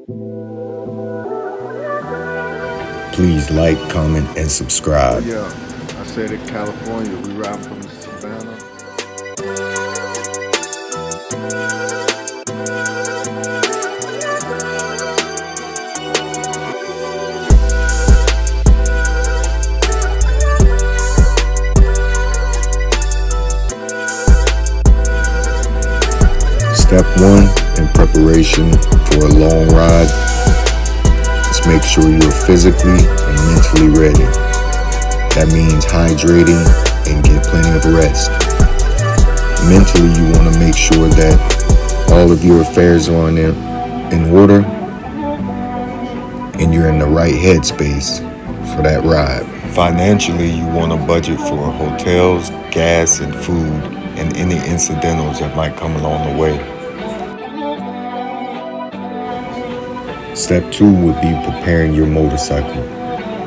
Please like, comment, and Oh subscribe. yeah, I said it, California. We riding from the Savannah. Step 1 in preparation for a long ride is make sure you're physically and mentally ready. That means hydrating and get plenty of rest. Mentally, you want to make sure that all of your affairs are in order and you're in the right headspace for that ride. Financially, you want to budget for hotels, gas, and food, and any incidentals that might come along the way. Step 2 would be preparing your motorcycle,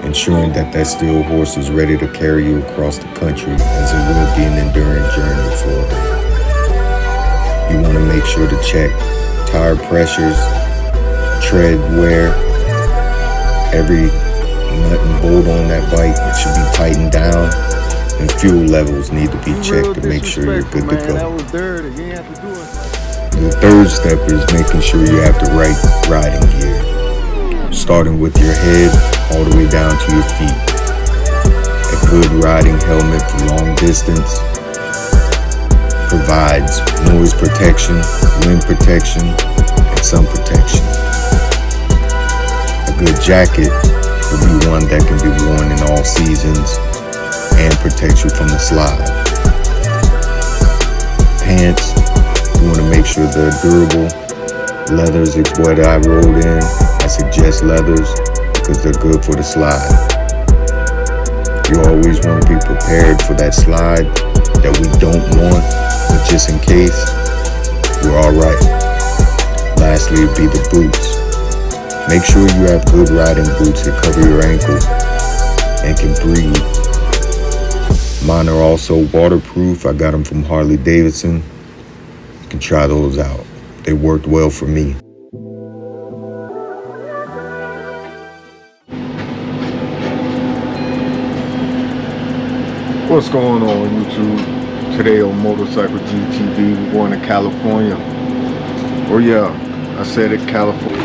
ensuring that steel horse is ready to carry you across the country, as it will be an enduring journey for you. You want to make sure to check tire pressures, tread wear, every nut and bolt on that bike should be tightened down, and fuel levels need to be checked to make sure you're good to go. That was dirty. You ain't have to do it. The third step is making sure you have the right riding gear, starting with your head all the way down to your feet. A good riding helmet for long distance provides noise protection, wind protection, and sun protection. A good jacket will be one that can be worn in all seasons and protects you from the slide. Pants, you want to make sure they're durable. Leathers is what I rode in. I suggest leathers because they're good for the slide. You always want to be prepared for that slide that we don't want, but just in case, we're all right. Lastly, it'd be the boots. Make sure you have good riding boots that cover your ankles and can breathe. Mine are also waterproof. I got them from Harley Davidson. You can try those out. They worked well for me. What's going on YouTube? Today on Motorcycle GTV, we're going to California. Oh yeah, I said it, California.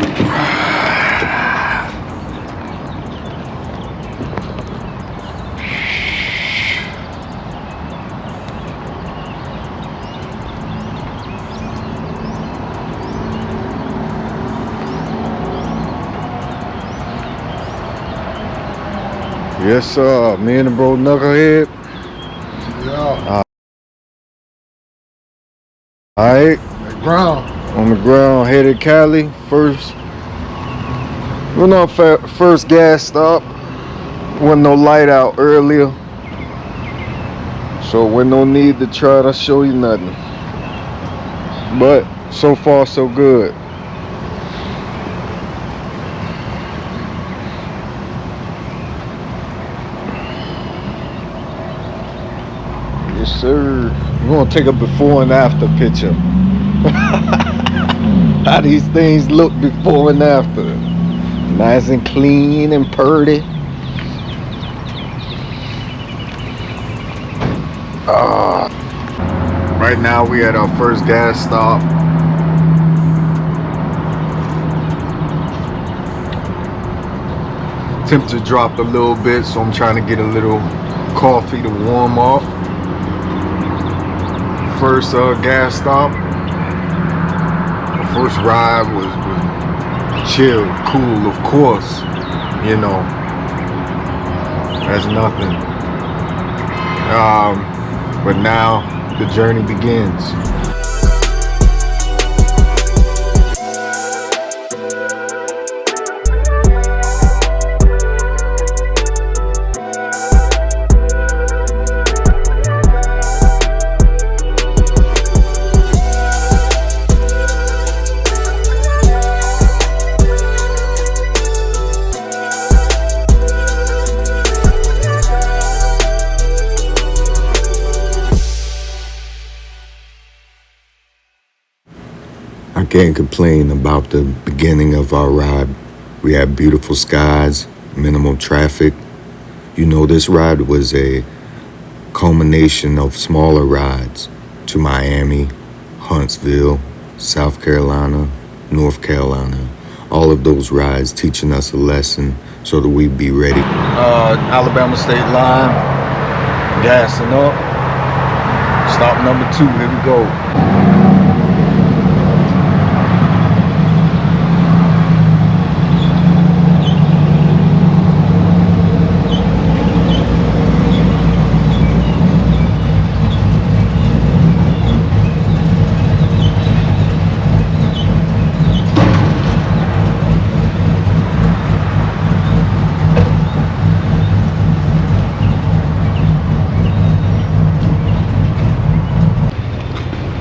Yes sir, me and the bro Knucklehead. Yeah, Alright, ground. on the ground, headed Cali. First, went on first gas stop. Wasn't no light out earlier, so wasn't no need to try to show you nothing. But so far so good. Yes sir. We're gonna take a before and after picture. How these things look before and after. Nice and clean and purty. Right now we at our first gas stop. Temperature dropped a little bit, so I'm trying to get a little coffee to warm up. First gas stop. The first ride was chill, cool, of course. You know, that's nothing. But now the journey begins. Can't complain about the beginning of our ride. We had beautiful skies, minimal traffic. You know, this ride was a culmination of smaller rides to Miami, Huntsville, South Carolina, North Carolina. All of those rides teaching us a lesson so that we be ready. Alabama State Line, gassing up. Stop number 2, here we go.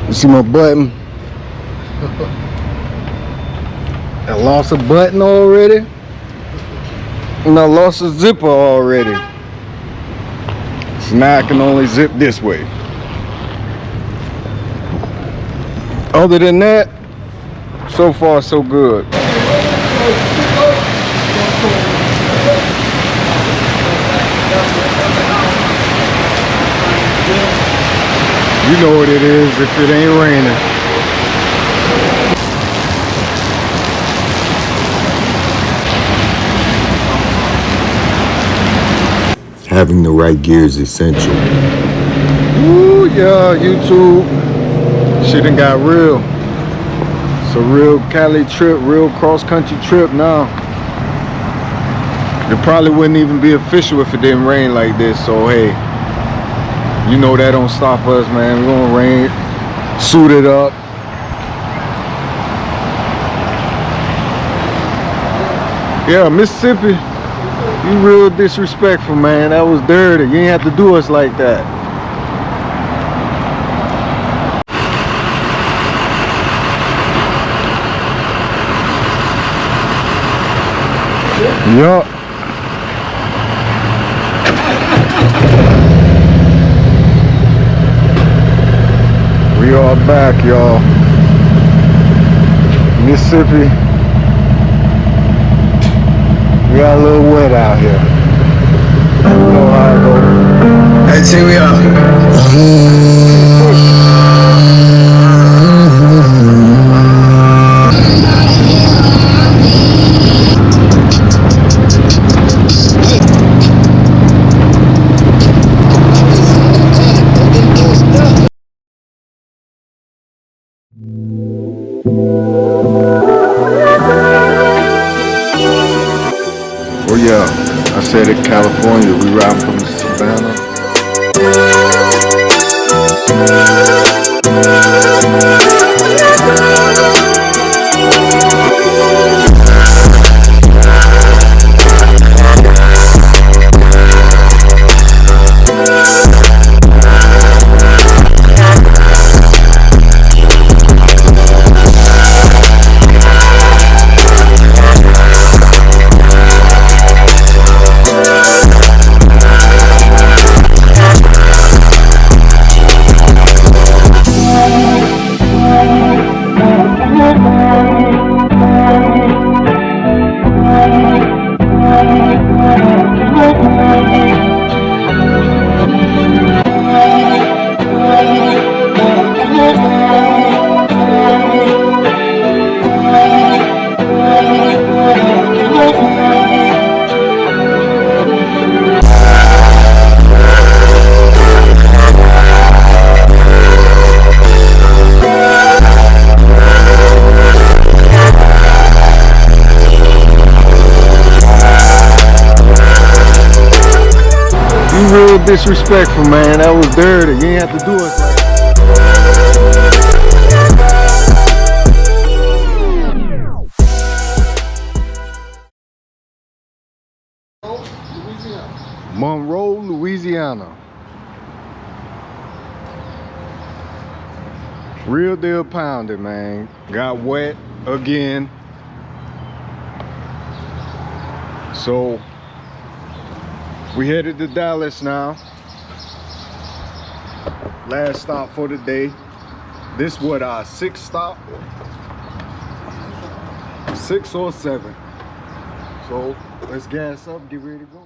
You see my button? I lost a button already. And I lost a zipper already. So now I can only zip this way. Other than that, so far so good. You know what it is if it ain't raining. Having the right gear is essential. Ooh, yeah, YouTube. Shit done got real. It's a real Cali trip, real cross-country trip now. It probably wouldn't even be official if it didn't rain like this, so hey. You know that don't stop us, man. We're gonna rain, suited up. Yeah, Mississippi, you real disrespectful, man. That was dirty. You ain't have to do us like that. Yup. We are back, y'all. Mississippi. We got a little wet out here. You know how it goes. Let's see, we are. Oh yeah, I said it, California. We riding from Savannah. Real disrespectful, man. That was dirty. You ain't have to do us like that. Monroe, Louisiana. Real deal pounded, man. Got wet again. So we headed to Dallas now. Last stop for the day. This what, our 6th stop? 6 or 7. So let's gas up, get ready to go.